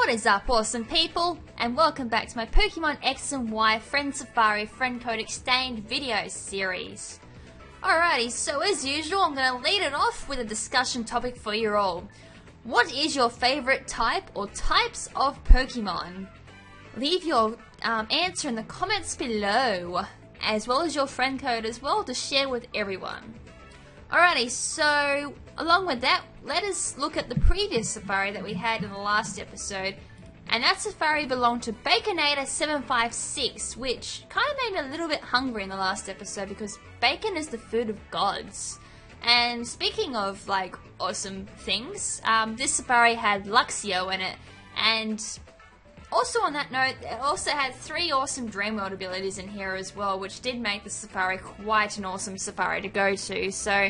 What is up, awesome people, and welcome back to my Pokemon X and Y Friend Safari Friend Code Exchange video series. Alrighty, so as usual, I'm going to lead it off with a discussion topic for you all. What is your favourite type or types of Pokemon? Leave your answer in the comments below, as well as your friend code as well to share with everyone. Alrighty, so along with that, let us look at the previous safari that we had in the last episode. And that safari belonged to Baconator756, which kind of made me a little bit hungry in the last episode because bacon is the food of gods. And speaking of like awesome things, this safari had Luxio in it, and also on that note, it also had 3 awesome Dreamworld abilities in here as well, which did make the safari quite an awesome safari to go to. So,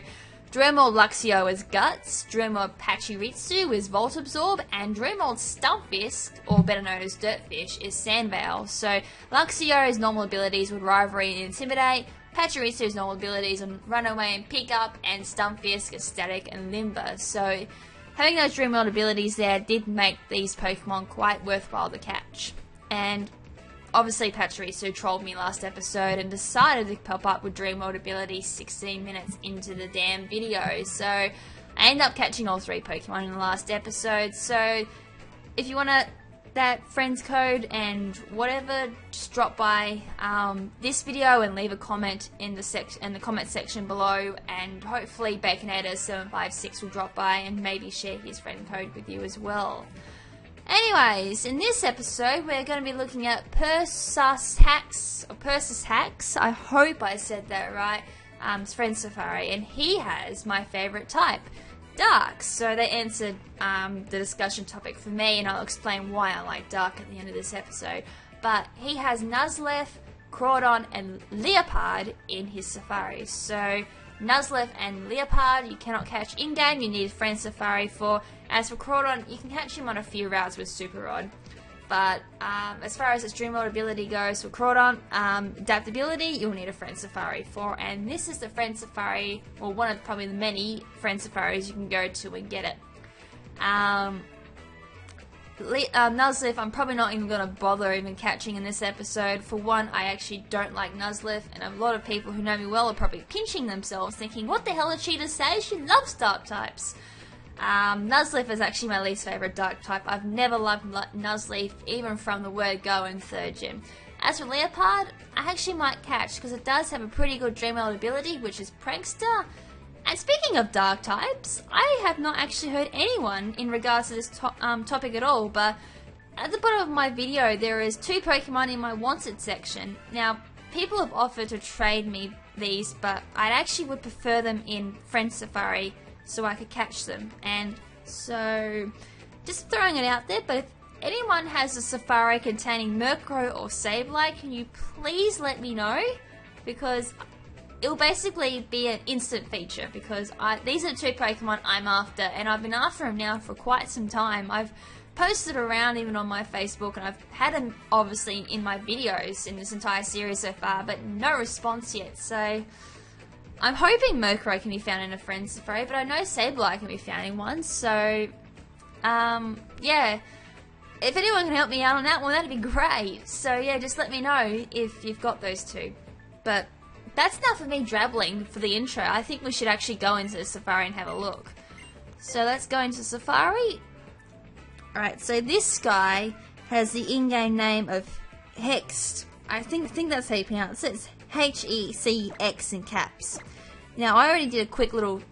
Dreamworld Luxio is Guts, Dreamworld Pachirisu is Volt Absorb, and Dreamworld Stumpfisk, or better known as Dirtfish, is Sandveil. So, Luxio's normal abilities would Rivalry and Intimidate, Pachirisu's normal abilities would Runaway and Pick Up, and Stumpfisk is Static and Limber. So, having those Dreamworld abilities there did make these Pokemon quite worthwhile to catch. And obviously Pachirisu trolled me last episode and decided to pop up with Dreamworld abilities 16 minutes into the damn video. So I ended up catching all 3 Pokemon in the last episode. So if you want that friend's code and whatever, just drop by this video and leave a comment in the comment section below, and hopefully Baconator756 will drop by and maybe share his friend code with you as well. Anyways, in this episode we're going to be looking at Persushax, I hope I said that right, Friend Safari, and he has my favourite type, Dark. So they answered the discussion topic for me, and I'll explain why I like Dark at the end of this episode. But he has Nuzleaf, Crawdaunt and Liepard in his safari. So Nuzleaf and Liepard you cannot catch in-game, you need Friend Safari for. As for Crawdaunt, you can catch him on a few routes with Super Rod. But as far as its Dreamworld ability goes for Crawdaunt, adaptability you'll need a Friend Safari for, and this is the Friend Safari, or one of probably the many Friend Safaris you can go to and get it. Nuzleaf I'm probably not even going to bother even catching in this episode. For one, I actually don't like Nuzleaf, and a lot of people who know me well are probably pinching themselves thinking, what the hell did she just say? She loves dark types. Nuzleaf is actually my least favourite dark type. I've never loved Nuzleaf, even from the word go in 3rd Gym. As for Liepard, I actually might catch, because it does have a pretty good Dreamworld ability, which is Prankster. And speaking of dark types, I have not actually heard anyone in regards to this topic at all, but at the bottom of my video there is 2 Pokemon in my wanted section. Now, people have offered to trade me these, but I actually would prefer them in Friend Safari so I could catch them. And so, just throwing it out there, but if anyone has a safari containing Murkrow or Sableye, can you please let me know? Because it'll basically be an instant feature, because these are the 2 Pokemon I'm after, and I've been after them now for quite some time. I've posted around even on my Facebook, and I've had them obviously in my videos in this entire series so far, but no response yet. So I'm hoping Murkrow can be found in a Friend Safari, but I know Sableye can be found in one. So yeah, if anyone can help me out on that one, that'd be great. So yeah, just let me know if you've got those 2. But that's enough of me drabbling for the intro. I think we should actually go into the safari and have a look. So let's go into Safari. Alright, so this guy has the in-game name of Hext. I think that's how you pronounce it. It's H-E-C-X in caps. Now, I already did a quick little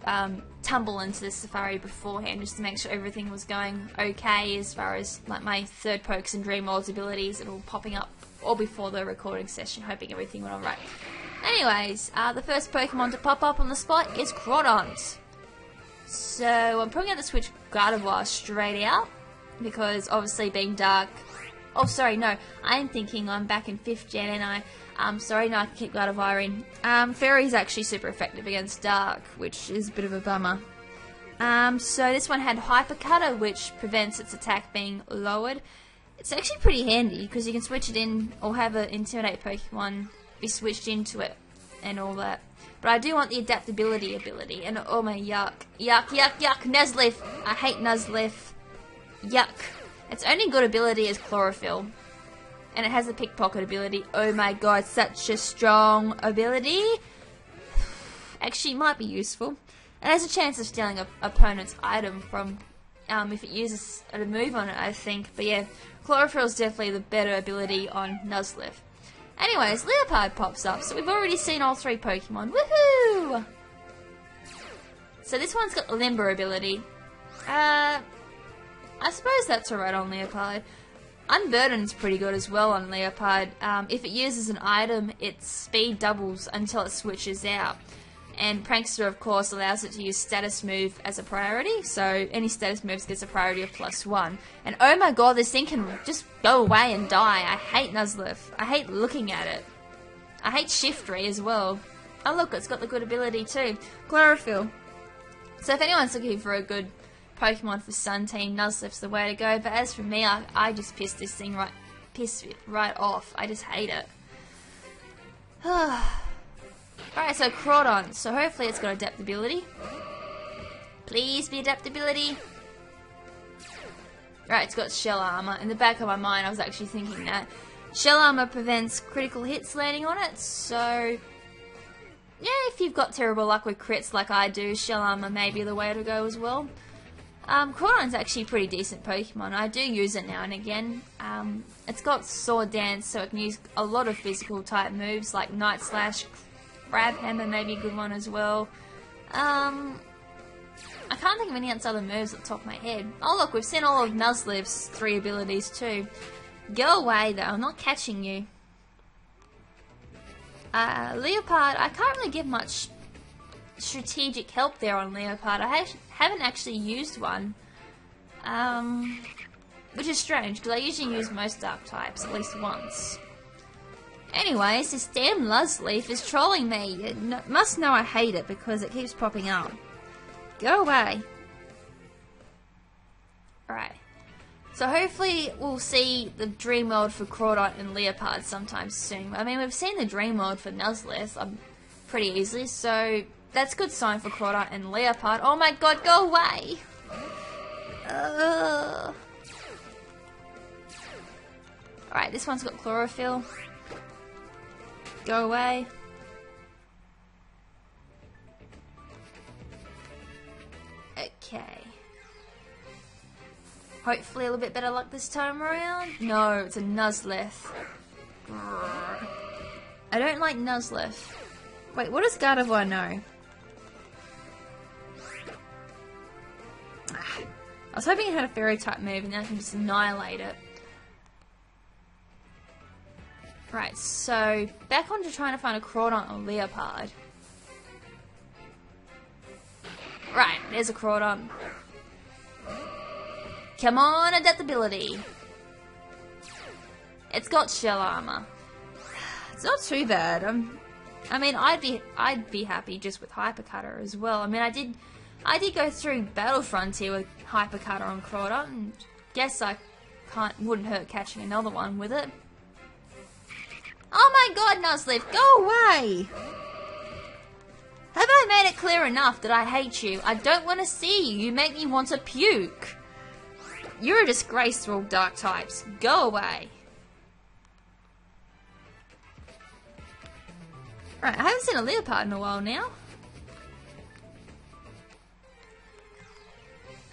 tumble into the safari beforehand just to make sure everything was going okay as far as like my 3rd Pokes and Dreamworld's abilities and all popping up all before the recording session, hoping everything went alright. Anyways, the first Pokemon to pop up on the spot is Crawdaunt. So I'm probably going to switch Gardevoir straight out, because obviously being dark. Oh, sorry, no, I'm thinking I'm back in 5th Gen, and sorry, no, I can keep Gardevoir in. Fairy's actually super effective against dark, which is a bit of a bummer. So this one had Hyper Cutter, which prevents its attack being lowered. It's actually pretty handy, because you can switch it in, or have an Intimidate Pokemon be switched into it and all that. But I do want the adaptability ability, and oh my yuck, Nuzleaf, I hate Nuzleaf, yuck. Its only good ability is Chlorophyll. And it has a Pickpocket ability. Oh my god, such a strong ability. Actually, it might be useful. It has a chance of stealing an opponent's item from, if it uses a move on it, I think. But yeah, Chlorophyll is definitely the better ability on Nuzleaf. Anyways, Liepard pops up, so we've already seen all 3 Pokemon. Woohoo! So this one's got the Limber ability. I suppose that's alright on Liepard. Unburden's pretty good as well on Liepard. If it uses an item, its speed doubles until it switches out. And Prankster, of course, allows it to use status move as a priority, so any status moves gets a priority of +1. And oh my god, this thing can just go away and die. I hate Nuzleaf. I hate looking at it. I hate Shiftry as well. Oh look, it's got the good ability too. Chlorophyll. So if anyone's looking for a good Pokemon for Sun Team, Nuzleaf's the way to go. But as for me, I just piss this thing right off. I just hate it. Alright, so Crawdaunt. So hopefully it's got adaptability. Please be adaptability. Right, it's got Shell Armor. In the back of my mind, I was actually thinking that. Shell Armor prevents critical hits landing on it, so yeah, if you've got terrible luck with crits like I do, Shell Armor may be the way to go as well. Crawdaunt's actually a pretty decent Pokemon. I do use it now and again. It's got Sword Dance, so it can use a lot of physical type moves like Night Slash, Crab Hammer may be a good one as well. I can't think of any other moves at the top of my head. Oh look, we've seen all of Nuzleaf's 3 abilities too. Go away though, I'm not catching you. Liepard, I can't really give much strategic help there on Liepard. I haven't actually used one. Which is strange, because I usually use most dark types at least once. Anyways, this damn Nuzleaf is trolling me. It must know I hate it because it keeps popping up. Go away. Alright. So hopefully we'll see the Dream World for Crawdaunt and Liepard sometime soon. I mean, we've seen the Dream World for Nuzleaf pretty easily, so that's a good sign for Crawdaunt and Liepard. Oh my god, go away! Alright, this one's got Chlorophyll. Go away. Okay. Hopefully a little bit better luck this time around. No, it's a Nuzleaf. I don't like Nuzleaf. Wait, what does Gardevoir know? I was hoping it had a Fairy type move and then I can just annihilate it. Right, so back on to trying to find a Crawdaunt or Liepard. Right, there's a Crawdaunt. Come on, adaptability. It's got Shell Armor. It's not too bad. I mean, I'd be happy just with Hyper Cutter as well. I mean, I did go through Battle Frontier with Hyper Cutter on Crawdaunt, and guess I wouldn't hurt catching another one with it. Oh my god, Nuzleaf, go away! Have I made it clear enough that I hate you? I don't want to see you. You make me want to puke. You're a disgrace to all dark types. Go away. Right, I haven't seen a Liepard in a while now.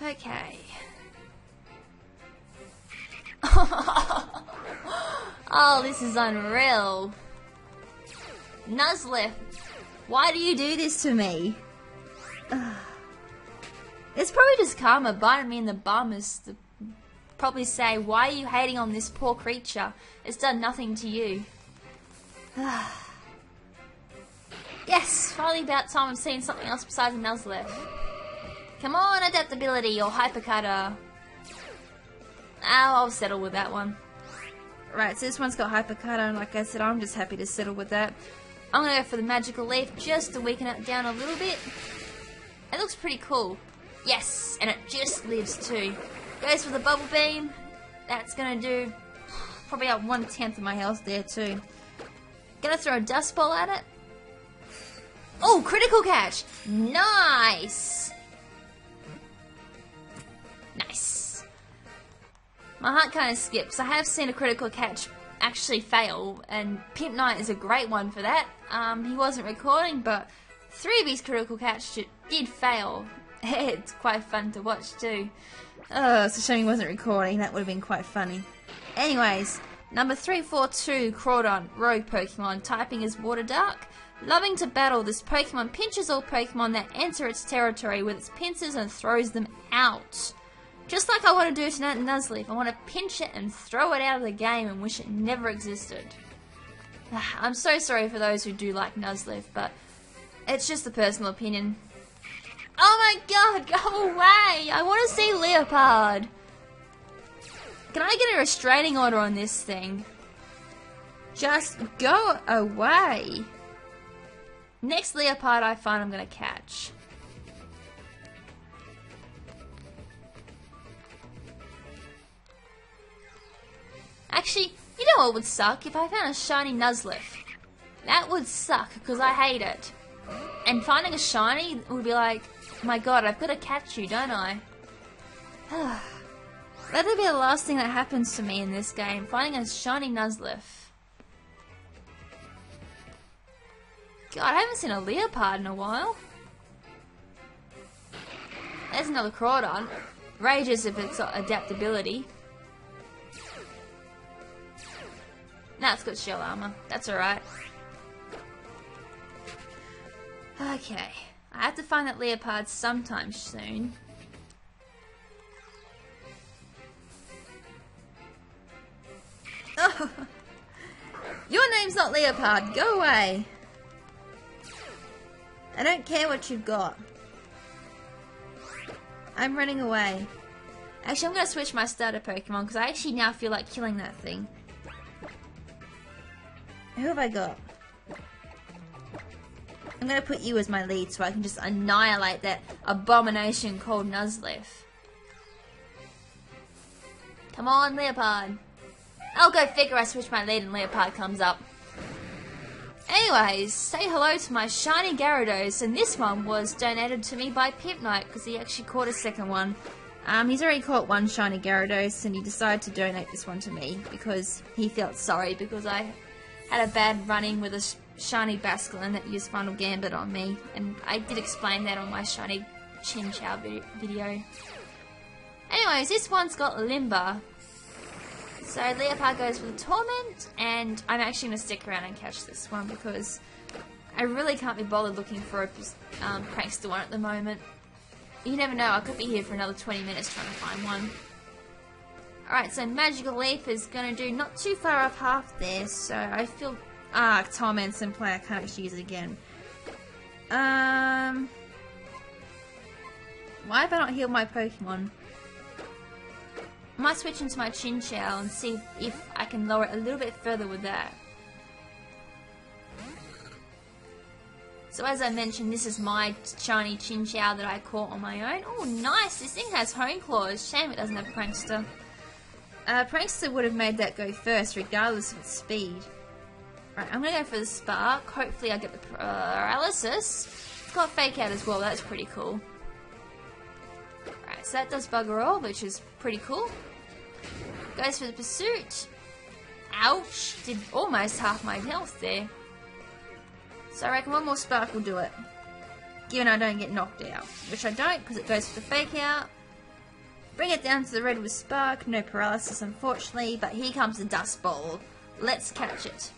Okay. Oh, this is unreal. Nuzleaf, why do you do this to me? It's probably just karma biting me in the bum is to probably say, why are you hating on this poor creature? It's done nothing to you. Yes, finally about time I'm seeing something else besides a Nuzleaf. Come on, adaptability or Hyper Cutter. I'll settle with that one. Right, so this one's got Hyper Cutter, and like I said, I'm just happy to settle with that. I'm gonna go for the Magical Leaf just to weaken it down a little bit. It looks pretty cool. Yes, and it just lives too. Goes for the Bubble Beam. That's gonna do probably about 1/10 of my health there too. Gonna throw a Dust Ball at it. Oh, critical catch! Nice! Nice. my heart kind of skips. I have seen a critical catch actually fail, and Pimp Knight is a great one for that. He wasn't recording, but 3 of his critical catch did fail. It's quite fun to watch too. Oh, it's a shame he wasn't recording. That would have been quite funny. Anyways, number 342, Crawdaunt, rogue Pokemon, typing is Water Dark. Loving to battle, this Pokemon pinches all Pokemon that enter its territory with its pincers and throws them out. Just like I want to do to Nuzleaf, I want to pinch it and throw it out of the game and wish it never existed. I'm so sorry for those who do like Nuzleaf, but it's just a personal opinion. Oh my god, go away! I want to see Liepard! Can I get a restraining order on this thing? Just go away! Next Liepard I find I'm going to catch. Actually, you know what would suck? If I found a shiny Nuzleaf. That would suck, because I hate it. And finding a shiny would be like, my god, I've got to catch you, don't I? That'll be the last thing that happens to me in this game, finding a shiny Nuzleaf. God, I haven't seen a Liepard in a while. There's another Crawdaunt. Rages if it's got adaptability. Nah, it's got shell armor. That's alright. Okay. I have to find that Liepard sometime soon. Oh. Your name's not Liepard. Go away. I don't care what you've got. I'm running away. Actually, I'm going to switch my starter Pokemon because I actually now feel like killing that thing. Who have I got? I'm going to put you as my lead so I can just annihilate that abomination called Nuzleaf. Come on, Liepard. I'll go figure I switch my lead and Liepard comes up. Anyways, say hello to my shiny Gyarados, and this one was donated to me by Pimp Knight because he actually caught a second one. He's already caught one shiny Gyarados and he decided to donate this one to me because he felt sorry because I had a bad run-in with a shiny Basculin that used Final Gambit on me, and I did explain that on my shiny Chinchou video. Anyways, this one's got Limber. So Liepard goes for the Torment, and I'm actually going to stick around and catch this one because I really can't be bothered looking for a prankster one at the moment. You never know, I could be here for another 20 minutes trying to find one. Alright, so Magical Leaf is going to do not too far off half there, so I feel... Torment's in play, I can't actually use it again. Why have I not healed my Pokemon? I might switch into my Chinchou and see if I can lower it a little bit further with that. So as I mentioned, this is my shiny Chinchou that I caught on my own. Oh nice, this thing has Hone Claws. Shame it doesn't have Prankster. Prankster would have made that go first regardless of its speed. Right, I'm going to go for the Spark. Hopefully I get the Paralysis. It's got Fake Out as well, that's pretty cool. Right, so that does bugger all, which is pretty cool. Goes for the Pursuit. Ouch! Did almost half my health there. So I reckon one more Spark will do it. Given I don't get knocked out. Which I don't, because it goes for the Fake Out. Bring it down to the red with Spark. No Paralysis, unfortunately. But here comes the Dust Ball. Let's catch it.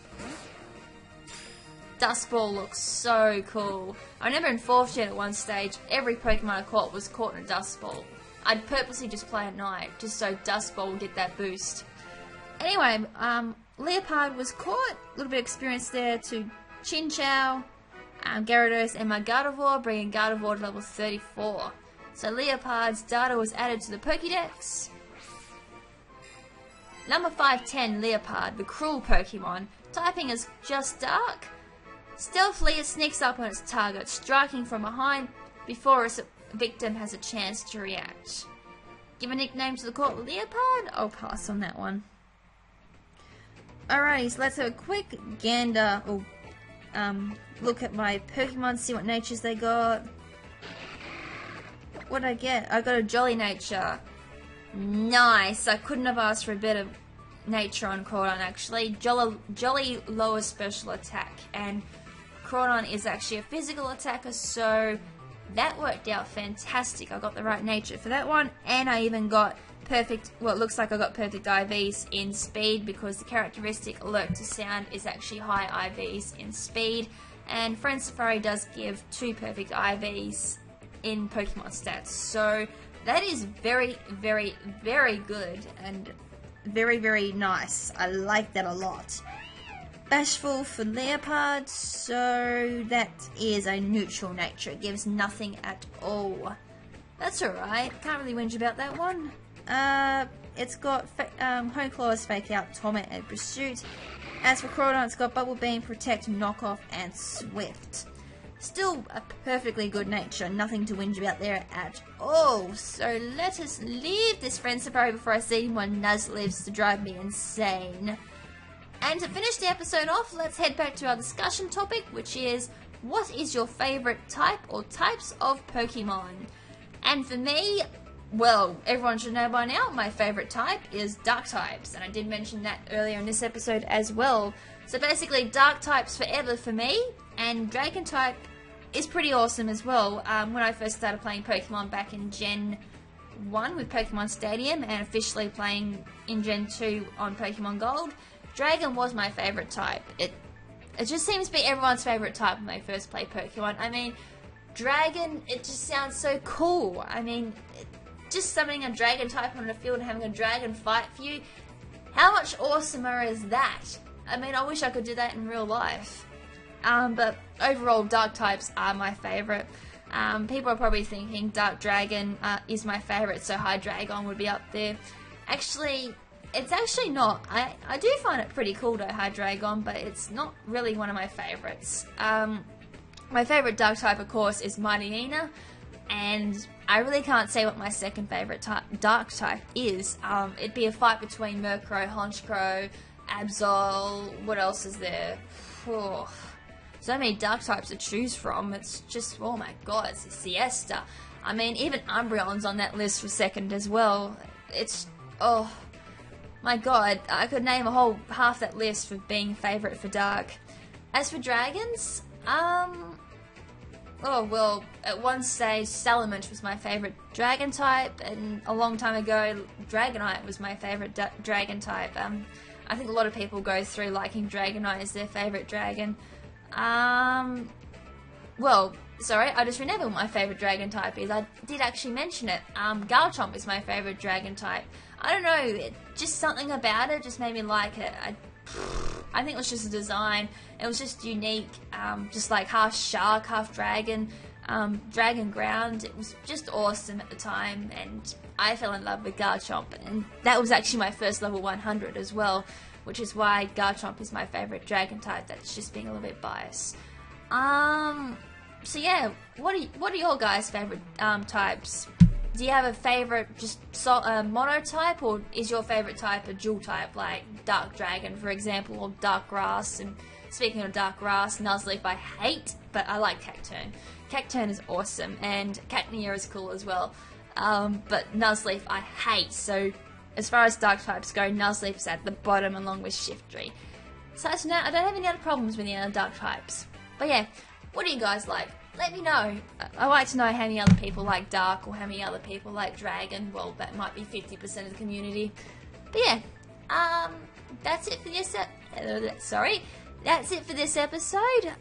Dust Ball looks so cool. I remember in 4th Gen at one stage, every Pokemon I caught was caught in a Dust Ball. I'd purposely just play at night, just so Dust Ball would get that boost. Anyway, Liepard was caught. A little bit of experience there to Chinchou, Gyarados, and my Gardevoir, bringing Gardevoir to level 34. So Liepard's data was added to the Pokédex. Number 510, Liepard, the cruel Pokemon. Typing is just dark. Stealthily it sneaks up on its target, striking from behind before its victim has a chance to react. Give a nickname to the court, Liepard? I'll pass on that one. Alrighty, so let's have a quick gander, or look at my Pokemon, see what natures they got. What did I get? I got a Jolly Nature. Nice. I couldn't have asked for a better nature on Crawdaunt, actually. Jolly lower special attack, and Crawdaunt is actually a physical attacker, so that worked out fantastic. I got the right nature for that one, and I even got perfect, well, it looks like I got perfect IVs in speed, because the characteristic alert to sound is actually high IVs in speed, and Friend Safari does give 2 perfect IVs in Pokemon stats, so that is very, very, very good, and very, very nice. I like that a lot. Bashful for Liepard, so that is a neutral nature. It gives nothing at all. That's alright, can't really whinge about that one. It's got Hone Claws, Fake Out, Torment, and Pursuit. As for Crawdaunt, it's got Bubble Beam, Protect, Knock Off, and Swift. Still a perfectly good nature, nothing to whinge about there at all. So let us leave this Friend Safari before I see more Nuzleafs to drive me insane. And to finish the episode off, let's head back to our discussion topic, which is, what is your favourite type or types of Pokemon? And for me, well, everyone should know by now, my favourite type is Dark types, and I did mention that earlier in this episode as well. So basically, Dark types forever for me, and Dragon type is pretty awesome as well. When I first started playing Pokemon back in Gen 1 with Pokemon Stadium, and officially playing in Gen 2 on Pokemon Gold, Dragon was my favourite type. It just seems to be everyone's favourite type when they first play Pokemon. I mean, Dragon, it just sounds so cool. I mean, just summoning a Dragon type on the field and having a Dragon fight for you, how much awesomer is that? I mean, I wish I could do that in real life. But overall, Dark types are my favourite. People are probably thinking Dark Dragon is my favourite, so Hydreigon would be up there. Actually, it's actually not. I do find it pretty cool to Hydreigon, but it's not really one of my favourites. My favourite Dark type, of course, is Mightyena, and I really can't say what my second favourite Dark type is. It'd be a fight between Murkrow, Honchkrow, Absol, what else is there? Oh, so many Dark types to choose from. It's just, oh my god, it's a siesta. I mean, even Umbreon's on that list for second as well. It's, oh my god, I could name a whole half that list for being favourite for Dark. As for Dragons, oh well, at one stage Salamence was my favourite Dragon type, and a long time ago Dragonite was my favourite Dragon type. I think a lot of people go through liking Dragonite as their favourite dragon. Well, sorry, I just remembered what my favourite Dragon type is. I did actually mention it. Garchomp is my favourite Dragon type. I don't know, just something about it just made me like it. I think it was just the design. It was just unique, just like half shark, half dragon, dragon ground. It was just awesome at the time, and I fell in love with Garchomp, and that was actually my first level 100 as well, which is why Garchomp is my favourite dragon type. That's just being a little bit biased. So yeah, what are your guys' favourite types? Do you have a favourite just mono type, or is your favourite type a dual type, like Dark Dragon, for example, or Dark Grass? And speaking of Dark Grass, Nuzleaf I hate, but I like Cacturne. Cacturne is awesome, and Cacnea is cool as well. But Nuzleaf I hate, so as far as Dark types go, Nuzleaf's at the bottom along with Shiftry. So now I don't have any other problems with the other Dark types. But yeah, what do you guys like? Let me know. I'd like to know how many other people like Dark, or how many other people like Dragon. Well, that might be 50% of the community. But yeah, that's it for this. That's it for this episode.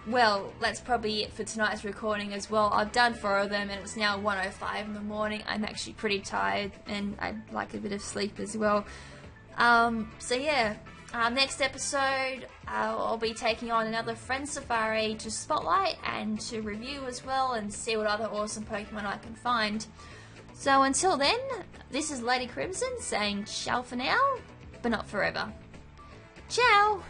Well, that's probably it for tonight's recording as well. I've done 4 of them, and it's now 1:05 in the morning. I'm actually pretty tired, and I'd like a bit of sleep as well. So yeah. Next episode, I'll be taking on another Friend Safari to spotlight and to review as well, and see what other awesome Pokemon I can find. So until then, this is Lady KrimZen saying ciao for now, but not forever. Ciao!